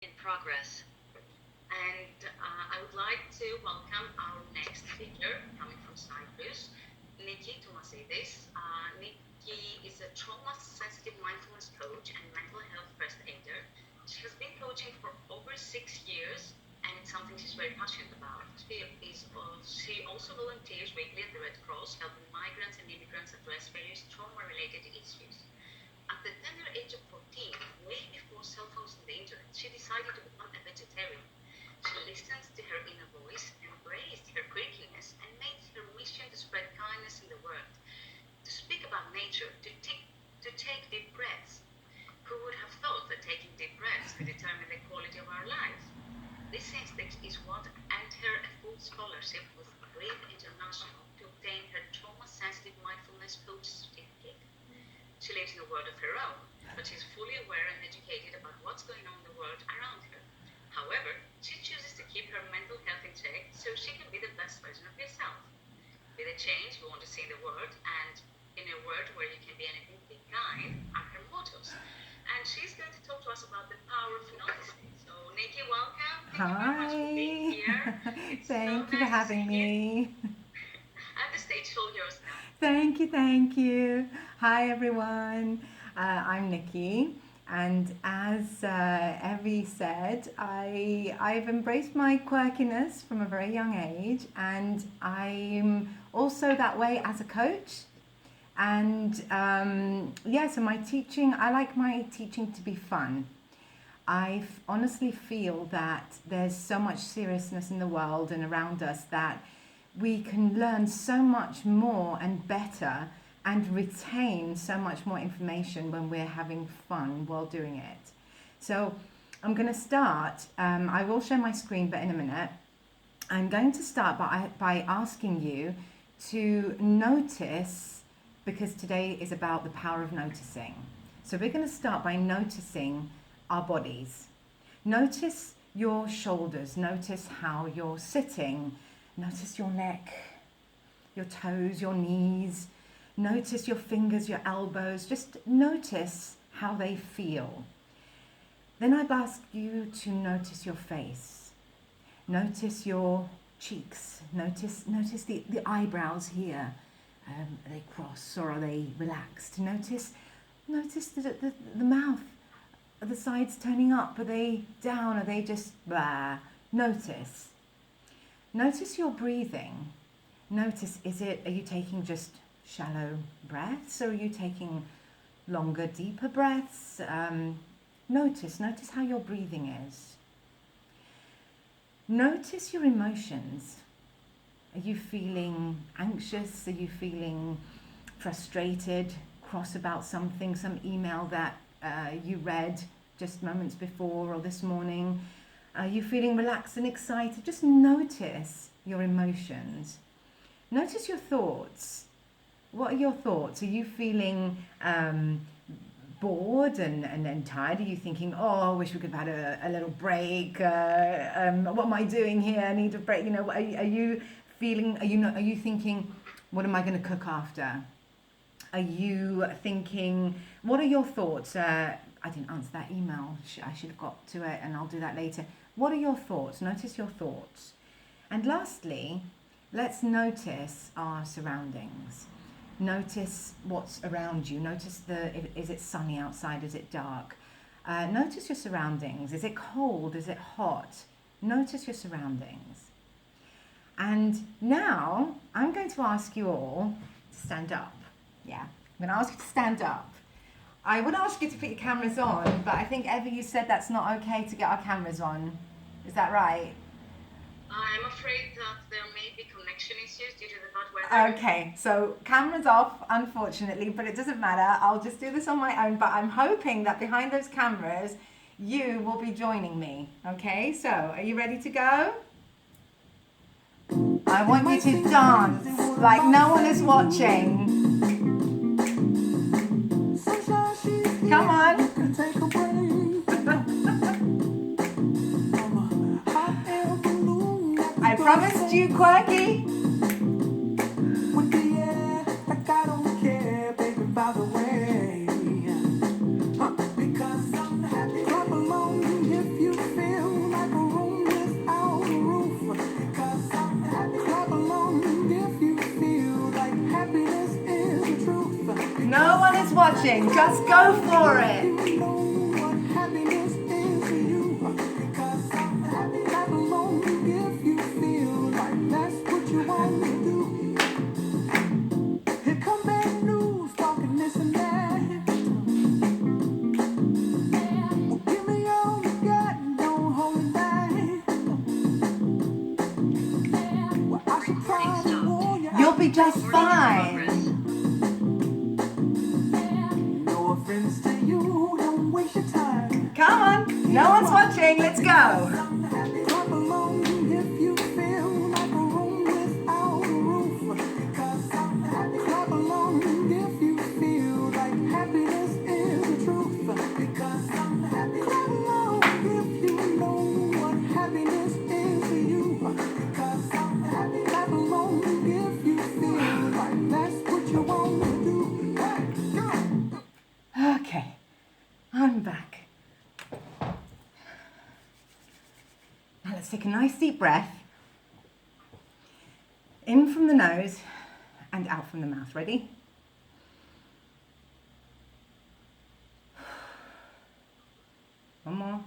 in progress. And I would like to welcome our next speaker coming from Cyprus, Nikki Tomasidis. Nikki is a trauma-sensitive mindfulness coach and mental health first aider. She has been coaching for over 6 years, and it's something she's very passionate about. She also volunteers weekly at the Red Cross, helping migrants and immigrants address various trauma-related issues. At the tender age of 14, way before cell phones and the internet, she decided to become a vegetarian. She listened to her inner voice, embraced her quirkiness, and made it her mission to spread kindness in the world, to speak about nature, to take deep breaths. Who would have thought that taking deep breaths could determine the quality of our lives? This instinct is what earned her a full scholarship with Breathe International to obtain her trauma-sensitive mindfulness coach certificate. She lives in a world of her own, but she's fully aware and educated about what's going on in the world around her. However, she chooses to keep her mental health in check so she can be the best version of herself. Be the change you want to see in the world, and in a world where you can be anything, be kind, are her mottos. And she's going to talk to us about the power of noticing. So, Nikki, welcome. Thank you very much for being here. Thank you for having me. And the stage is all yours now. Thank you. Hi, everyone. I'm Nikki. And as Evie said, I've embraced my quirkiness from a very young age, and I'm also that way as a coach. And so my teaching, I like my teaching to be fun. I honestly feel that there's so much seriousness in the world and around us that we can learn so much more and better and retain so much more information when we're having fun while doing it. So I'm going to start, I will share my screen, but in a minute. I'm going to start by asking you to notice, because today is about the power of noticing. So we're going to start by noticing our bodies. Notice your shoulders, notice how you're sitting, notice your neck, your toes, your knees, notice your fingers, your elbows, just notice how they feel. Then I'd ask you to notice your face, notice your cheeks, notice the eyebrows here. Are they cross or are they relaxed? Notice the mouth. Are the sides turning up? Are they down? Are they just blah? Notice. Notice your breathing. Notice, are you taking just shallow breaths, or are you taking longer, deeper breaths? Notice how your breathing is. Notice your emotions. Are you feeling anxious? Are you feeling frustrated, cross about something, some email that you read just moments before or this morning? Are you feeling relaxed and excited? Just notice your emotions. Notice your thoughts. What are your thoughts? Are you feeling bored and tired? Are you thinking, oh, I wish we could have had a little break? What am I doing here? I need a break. Are you feeling? Are you thinking, what am I going to cook after? Are you thinking, what are your thoughts? I didn't answer that email. I should have got to it, and I'll do that later. What are your thoughts? Notice your thoughts. And lastly, let's notice our surroundings. Notice what's around you. Notice is it sunny outside? Is it dark? Notice your surroundings. Is it cold? Is it hot? Notice your surroundings. And now I'm going to ask you all to stand up. Yeah, I'm going to ask you to stand up. I would ask you to put your cameras on, but I think, Evie, you said that's not okay to get our cameras on. Is that right? I'm afraid that there may be connection issues due to the bad weather. Okay, so cameras off, unfortunately, but it doesn't matter. I'll just do this on my own, but I'm hoping that behind those cameras, you will be joining me. Okay, so are you ready to go? I want you to dance like no one is watching. Come on. I promised you quirky. Because I'm happy. Clap along if you watching. Just go for it. You'll be just fine. No offense to you, don't waste your time. Come on, no one's watching, let's go. Okay, I'm back. Now let's take a nice deep breath. In from the nose and out from the mouth. Ready? One more.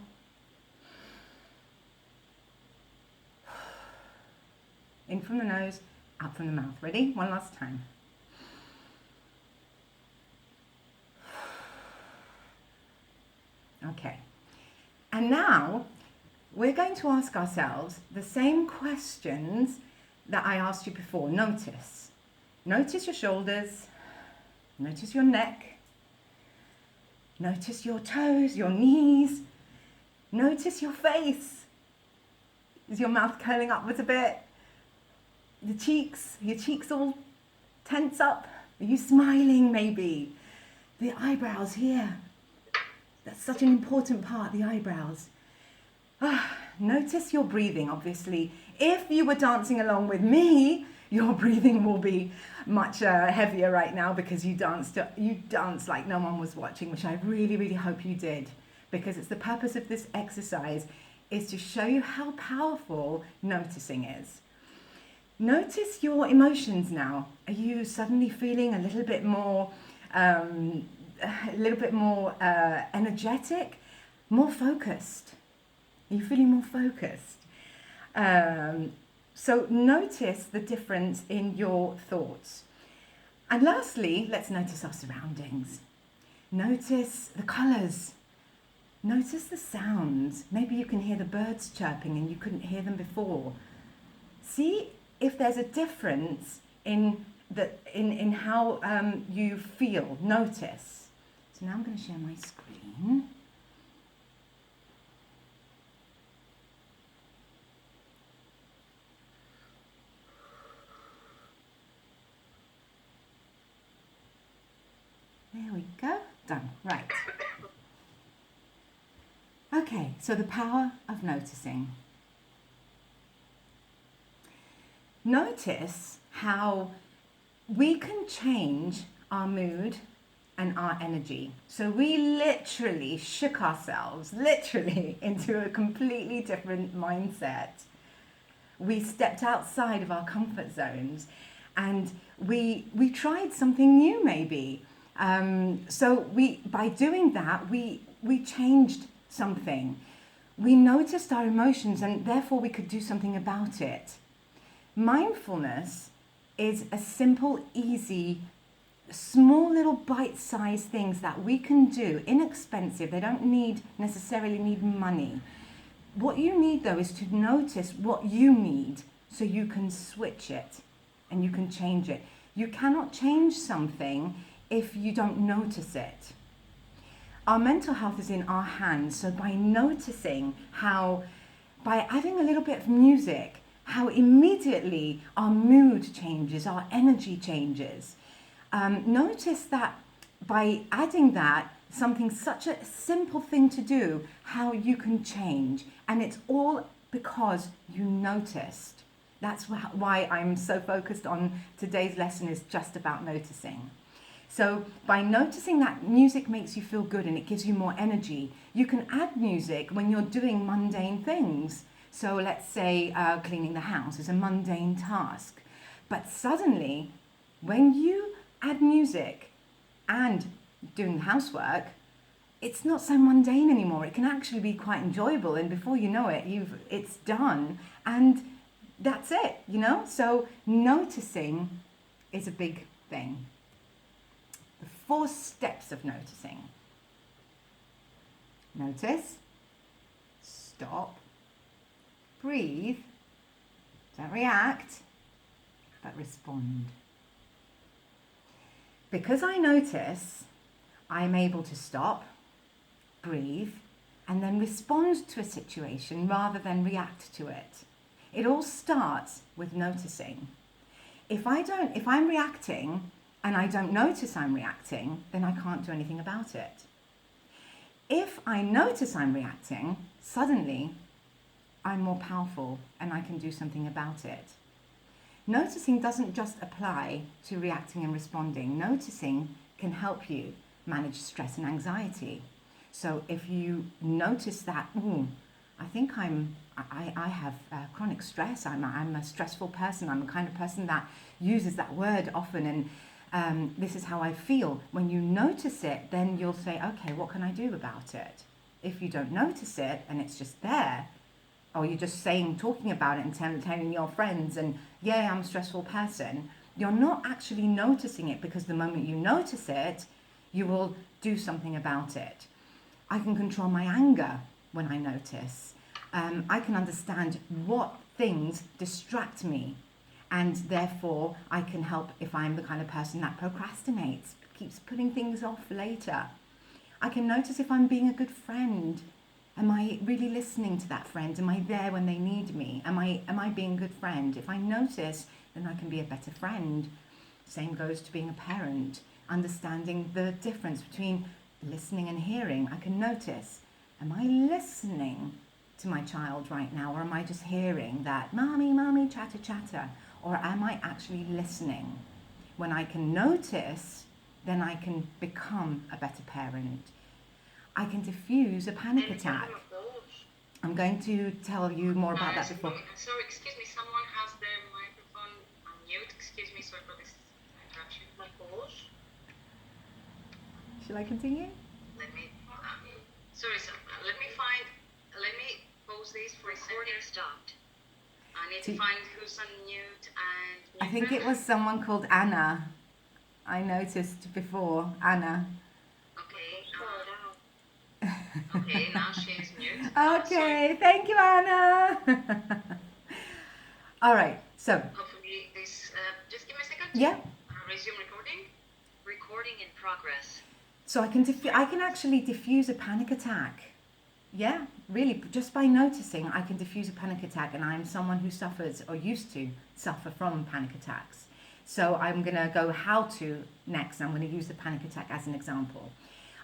In from the nose, out from the mouth. Ready? One last time. Okay. And now we're going to ask ourselves the same questions that I asked you before. Notice. Notice your shoulders. Notice your neck. Notice your toes, your knees. Notice your face. Is your mouth curling upwards a bit? The cheeks, your cheeks all tense up. Are you smiling maybe? The eyebrows here. That's such an important part, the eyebrows. Notice your breathing, obviously. If you were dancing along with me, your breathing will be much heavier right now because you danced like no one was watching, which I really, really hope you did. Because it's the purpose of this exercise is to show you how powerful noticing is. Notice your emotions now. Are you suddenly feeling a little bit more energetic, more focused? Are you feeling more focused? So notice the difference in your thoughts. And lastly, let's notice our surroundings. Notice the colours. Notice the sounds. Maybe you can hear the birds chirping and you couldn't hear them before. See if there's a difference in how you feel. Notice. So now I'm going to share my screen. There we go. Done. Right. Okay, so the power of noticing. Notice how we can change our mood and our energy. So we literally shook ourselves, into a completely different mindset. We stepped outside of our comfort zones and we tried something new maybe. So by doing that, we changed something. We noticed our emotions and therefore we could do something about it. Mindfulness is a simple, easy, small little bite-sized things that we can do, inexpensive. They don't necessarily need money. What you need though is to notice what you need so you can switch it and you can change it. You cannot change something if you don't notice it. Our mental health is in our hands, so by noticing by adding a little bit of music, how immediately our mood changes, our energy changes. Notice that by adding that, something such a simple thing to do, how you can change. And it's all because you noticed. That's why I'm so focused on today's lesson is just about noticing. So by noticing that music makes you feel good and it gives you more energy, you can add music when you're doing mundane things. So let's say cleaning the house is a mundane task. But suddenly, when you add music and doing the housework, it's not so mundane anymore. It can actually be quite enjoyable, and before you know it, it's done, and that's it, you know? So noticing is a big thing. The 4 steps of noticing. Notice, stop, breathe, don't react, but respond. Because I notice, I'm able to stop, breathe, and then respond to a situation rather than react to it. It all starts with noticing. If I'm reacting and I don't notice I'm reacting, then I can't do anything about it. If I notice I'm reacting, suddenly I'm more powerful and I can do something about it. Noticing doesn't just apply to reacting and responding. Noticing can help you manage stress and anxiety. So if you notice that, I think I have chronic stress, I'm a stressful person, I'm the kind of person that uses that word often, and this is how I feel. When you notice it, then you'll say, okay, what can I do about it? If you don't notice it and it's just there, or you're just talking about it and telling your friends, and yeah, I'm a stressful person, you're not actually noticing it, because the moment you notice it, you will do something about it. I can control my anger when I notice. I can understand what things distract me, and therefore I can help if I'm the kind of person that procrastinates, keeps putting things off later. I can notice if I'm being a good friend. Am I really listening to that friend? Am I there when they need me? Am I being a good friend? If I notice, then I can be a better friend. Same goes to being a parent. Understanding the difference between listening and hearing. I can notice, am I listening to my child right now, or am I just hearing that mommy, chatter, chatter? Or am I actually listening? When I can notice, then I can become a better parent. I can diffuse a panic attack. I'm going to tell you more about that before. Sorry, excuse me, someone has their microphone on mute. Excuse me, sorry for this interruption. My pause. Shall I continue? Let me pause this for a second. Recording stopped. I need to find who's on mute and... I think it was someone called Anna. I noticed before, Anna. Okay, now she's mute. Okay, thank you, Anna. All right, so. Hopefully this, just give me a second. Yeah. Resume recording. Recording in progress. So I can actually diffuse a panic attack. Yeah, really, just by noticing, I can diffuse a panic attack, and I'm someone who suffers, or used to suffer from panic attacks. So I'm going to go how to next. I'm going to use the panic attack as an example.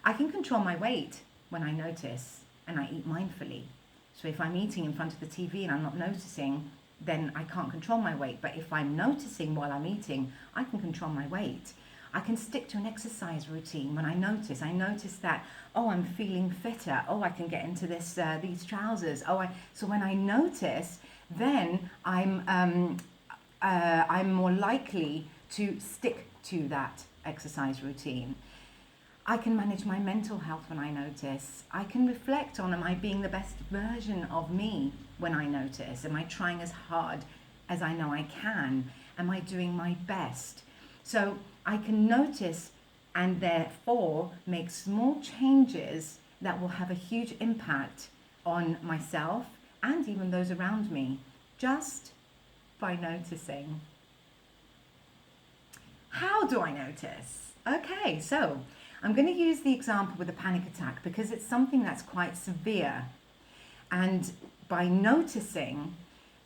I can control my weight when I notice, and I eat mindfully. So if I'm eating in front of the TV and I'm not noticing, then I can't control my weight. But if I'm noticing while I'm eating, I can control my weight. I can stick to an exercise routine when I notice. I notice that, I'm feeling fitter. I can get into these trousers. So when I notice, then I'm more likely to stick to that exercise routine. I can manage my mental health when I notice. I can reflect on, am I being the best version of me when I notice? Am I trying as hard as I know I can? Am I doing my best? So I can notice and therefore make small changes that will have a huge impact on myself and even those around me, just by noticing. How do I notice? Okay, so I'm going to use the example with a panic attack because it's something that's quite severe. And by noticing,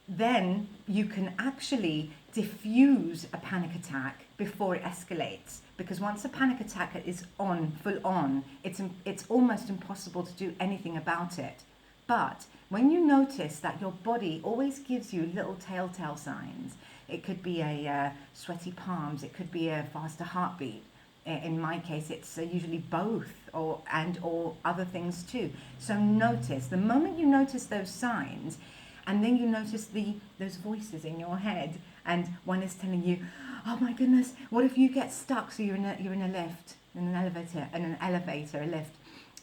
then you can actually diffuse a panic attack before it escalates. Because once a panic attack is full on, it's almost impossible to do anything about it. But when you notice that your body always gives you little telltale signs, it could be a sweaty palms, it could be a faster heartbeat. In my case, it's usually both or other things too. So notice, the moment you notice those signs, and then you notice those voices in your head, and one is telling you, oh my goodness, what if you get stuck? So you're in a lift, in an elevator, a lift,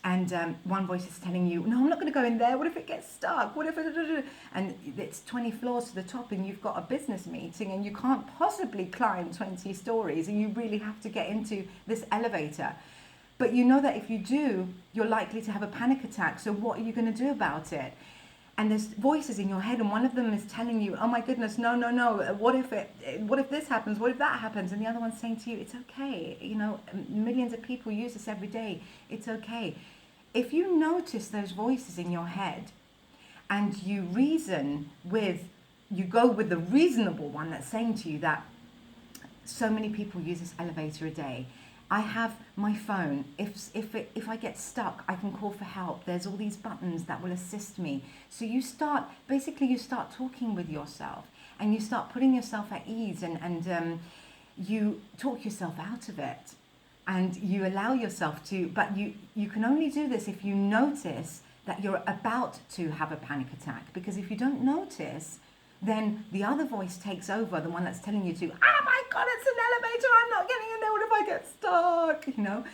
and one voice is telling you, no, I'm not going to go in there. What if it gets stuck? What if it... And it's 20 floors to the top and you've got a business meeting and you can't possibly climb 20 stories and you really have to get into this elevator. But you know that if you do, you're likely to have a panic attack. So what are you going to do about it? And there's voices in your head, and one of them is telling you, oh my goodness, no, no, no, what if this happens, what if that happens? And the other one's saying to you, it's okay, you know, millions of people use this every day, it's okay. If you notice those voices in your head and you go with the reasonable one that's saying to you that so many people use this elevator a day. I have my phone. If I get stuck, I can call for help. There's all these buttons that will assist me. So you start talking with yourself and you start putting yourself at ease and you talk yourself out of it and you allow yourself to, but you can only do this if you notice that you're about to have a panic attack. Because if you don't notice, then the other voice takes over, the one that's telling you to, oh my God, it's an elevator, I'm not getting in there, what if I get stuck, you know?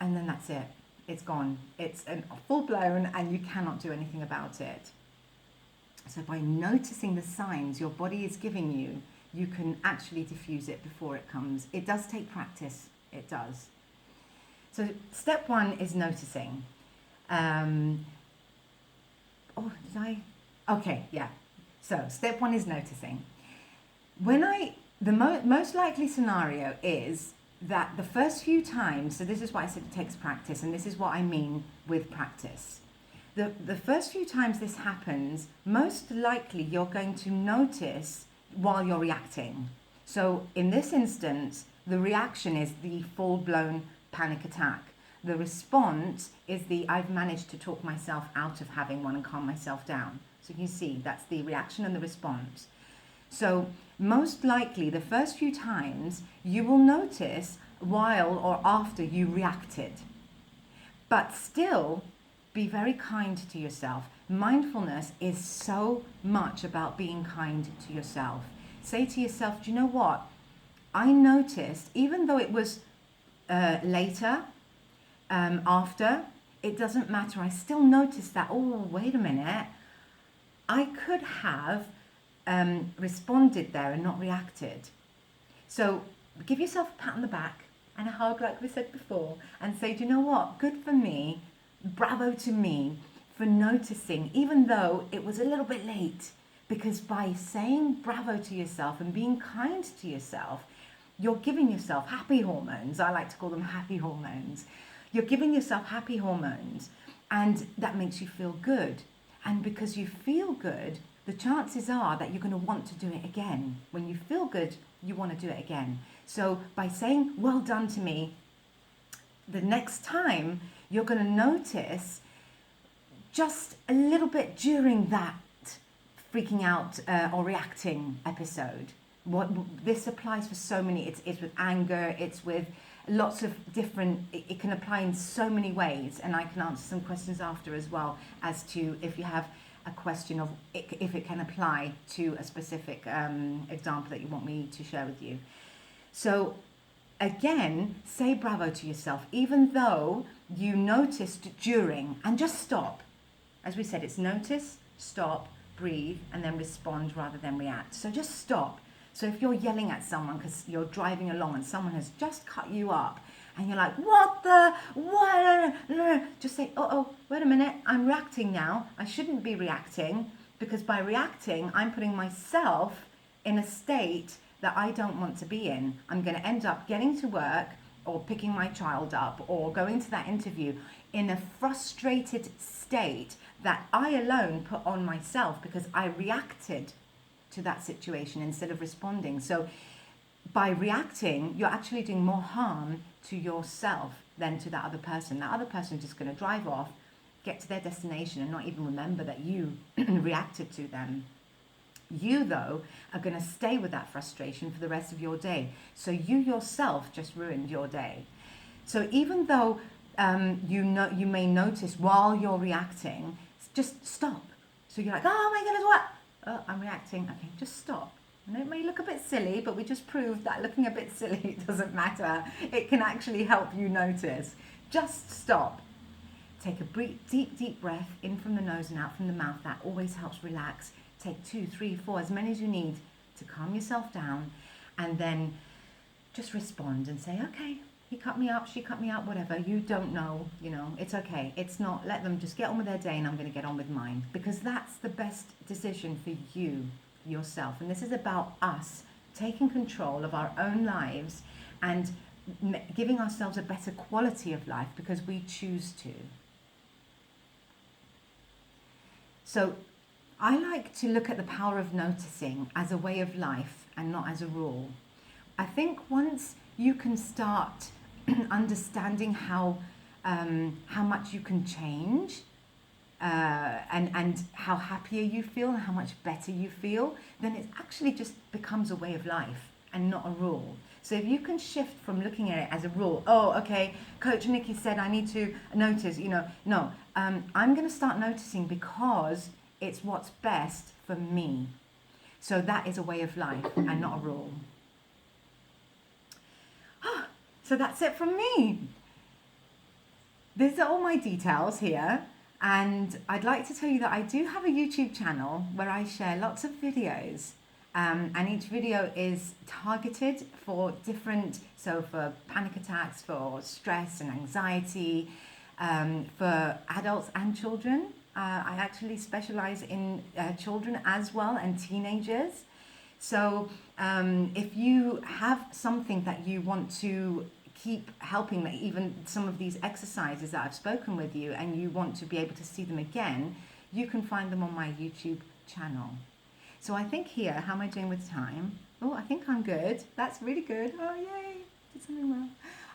And then that's it, it's gone. It's full blown and you cannot do anything about it. So by noticing the signs your body is giving you, you can actually diffuse it before it comes. It does take practice, it does. So step one is noticing. Okay, yeah. So step one is noticing. The most likely scenario is that the first few times, so this is why I said it takes practice, and this is what I mean with practice. The first few times this happens, most likely you're going to notice while you're reacting. So in this instance, the reaction is the full-blown panic attack. The response is I've managed to talk myself out of having one and calm myself down. So you see, that's the reaction and the response. So most likely the first few times you will notice while or after you reacted. But still, be very kind to yourself. Mindfulness is so much about being kind to yourself. Say to yourself, do you know what? I noticed, even though it was later, after, it doesn't matter. I still noticed that, oh, wait a minute. I could have responded there and not reacted. So give yourself a pat on the back and a hug like we said before and say, do you know what? Good for me. Bravo to me for noticing, even though it was a little bit late. Because by saying bravo to yourself and being kind to yourself, you're giving yourself happy hormones. I like to call them happy hormones. You're giving yourself happy hormones and that makes you feel good. And because you feel good, the chances are that you're going to want to do it again. When you feel good, you want to do it again. So by saying, well done to me, the next time you're going to notice just a little bit during that freaking out or reacting episode. This applies for so many, it's with anger, it's with lots of different, it can apply in so many ways, and I can answer some questions after as well as to if you have a question of if it can apply to a specific example that you want me to share with you. So again, say bravo to yourself, even though you noticed during, and just stop. As we said, it's notice, stop, breathe, and then respond rather than react. So just stop. So if you're yelling at someone because you're driving along and someone has just cut you up and you're like, what? Just say, oh, wait a minute, I'm reacting now. I shouldn't be reacting because by reacting, I'm putting myself in a state that I don't want to be in. I'm going to end up getting to work or picking my child up or going to that interview in a frustrated state that I alone put on myself because I reacted to that situation instead of responding. So by reacting, you're actually doing more harm to yourself than to that other person. That other person is just going to drive off, get to their destination and not even remember that you reacted to them. You, though, are going to stay with that frustration for the rest of your day. So you yourself just ruined your day. So even though you may notice while you're reacting, just stop. So you're like, oh my goodness, what? Oh, I'm reacting. Okay, just stop. And it may look a bit silly, but we just proved that looking a bit silly doesn't matter. It can actually help you notice. Just stop. Take a deep, deep breath in from the nose and out from the mouth. That always helps relax. Take 2, 3, 4, as many as you need to calm yourself down. And then just respond and say, okay, he cut me up, she cut me up, whatever. You don't know, it's okay. It's not, let them just get on with their day and I'm going to get on with mine. Because that's the best decision for you, yourself. And this is about us taking control of our own lives and giving ourselves a better quality of life because we choose to. So I like to look at the power of noticing as a way of life and not as a rule. I think once you can start understanding how much you can change and how happier you feel and how much better you feel, then it actually just becomes a way of life and not a rule. So if you can shift from looking at it as a rule, oh, okay, Coach Nikki said I need to notice, no, I'm going to start noticing because it's what's best for me. So that is a way of life and not a rule. So that's it from me. These are all my details here. And I'd like to tell you that I do have a YouTube channel where I share lots of videos. And each video is targeted for different, so for panic attacks, for stress and anxiety, for adults and children. I actually specialize in children as well and teenagers. So if you have something that you want to keep helping, like even some of these exercises that I've spoken with you, and you want to be able to see them again, you can find them on my YouTube channel. So I think here, how am I doing with time? Oh, I think I'm good. That's really good. Oh, yay. Did something well.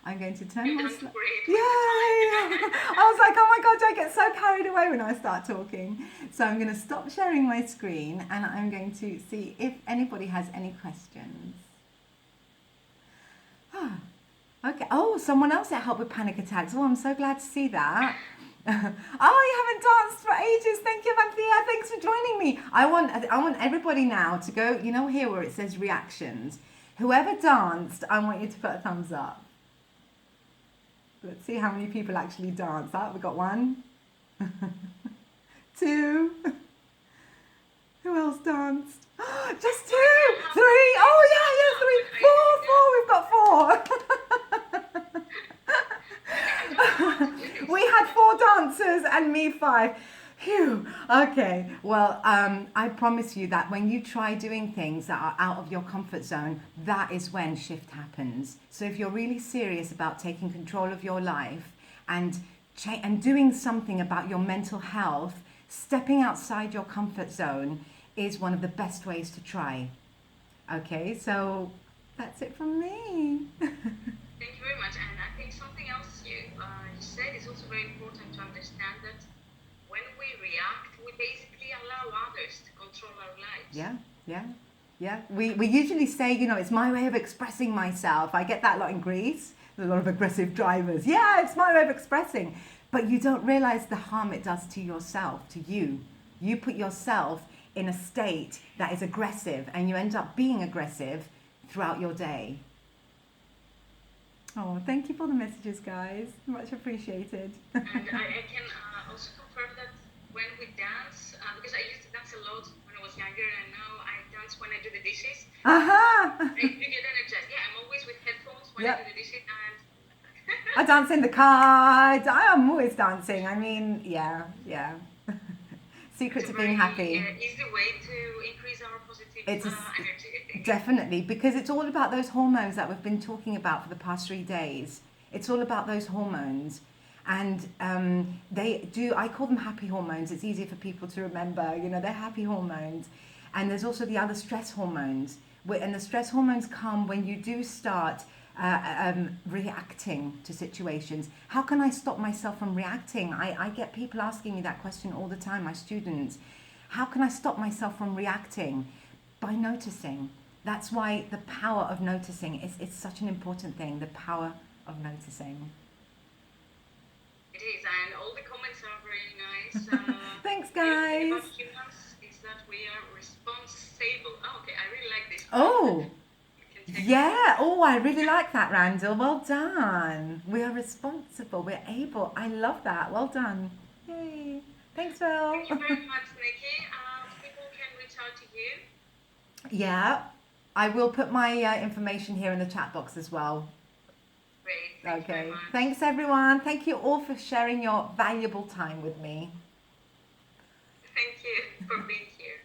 I'm going to turn my slide. Yay! I was like, oh my God, I get so carried away when I start talking. So I'm going to stop sharing my screen and I'm going to see if anybody has any questions. Okay. Oh, someone else that helped with panic attacks. Oh, I'm so glad to see that. Oh, you haven't danced for ages. Thank you, Anthea. Thanks for joining me. I want everybody now to go, here where it says reactions. Whoever danced, I want you to put a thumbs up. Let's see how many people actually dance. We got 1, 2. Who else danced? Just 2, 3. Oh yeah, 3, 4. We've got 4. We had 4 dancers and me 5. Phew. Okay. Well, I promise you that when you try doing things that are out of your comfort zone, that is when shift happens. So if you're really serious about taking control of your life and doing something about your mental health, stepping outside your comfort zone is one of the best ways to try. Okay, so that's it from me. Thank you very much. And I think something else you said is also very important to understand that when we react, we basically allow others to control our lives. Yeah. We usually say, it's my way of expressing myself. I get that a lot in Greece. There's a lot of aggressive drivers. Yeah, it's my way of expressing. But you don't realize the harm it does to yourself, to you. You put yourself in a state that is aggressive and you end up being aggressive throughout your day. Oh, thank you for the messages, guys. Much appreciated. And I can also confirm that when we dance, because I used to dance a lot when I was younger, and now I dance when I do the dishes. I do get energized. Yeah, I'm always with headphones when I do the dishes, and I dance in the car. I am always dancing. I mean, yeah. Secret to being happy. Easy way to increase our positive energy, I think. Definitely, because it's all about those hormones that we've been talking about for the past 3 days. It's all about those hormones. And I call them happy hormones. It's easier for people to remember, they're happy hormones. And there's also the other stress hormones. And the stress hormones come when you do start reacting to situations. How can I stop myself from reacting? I get people asking me that question all the time, my students. How can I stop myself from reacting? By noticing. That's why the power of noticing it's such an important thing, the power of noticing. It is, and all the comments are very nice. Thanks, guys. About humans is that we are responsible. Oh, okay, I really like this. Oh, You can take yeah. Oh, I really like that, Randall. Well done. We are responsible. We're able. I love that. Well done. Yay. Thanks, Phil. Thank you very much, Nikki. People can reach out to you. Yeah. I will put my information here in the chat box as well. Great. Thank you very Okay. much. Thanks, everyone. Thank you all for sharing your valuable time with me. Thank you for being here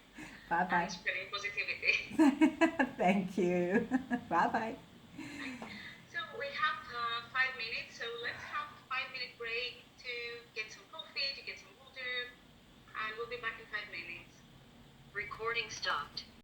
Bye and bye. spreading positivity. Thank you. Bye bye. Right. So we have 5 minutes. So let's have a 5 minute break to get some coffee, to get some water, and we'll be back in 5 minutes. Recording stopped.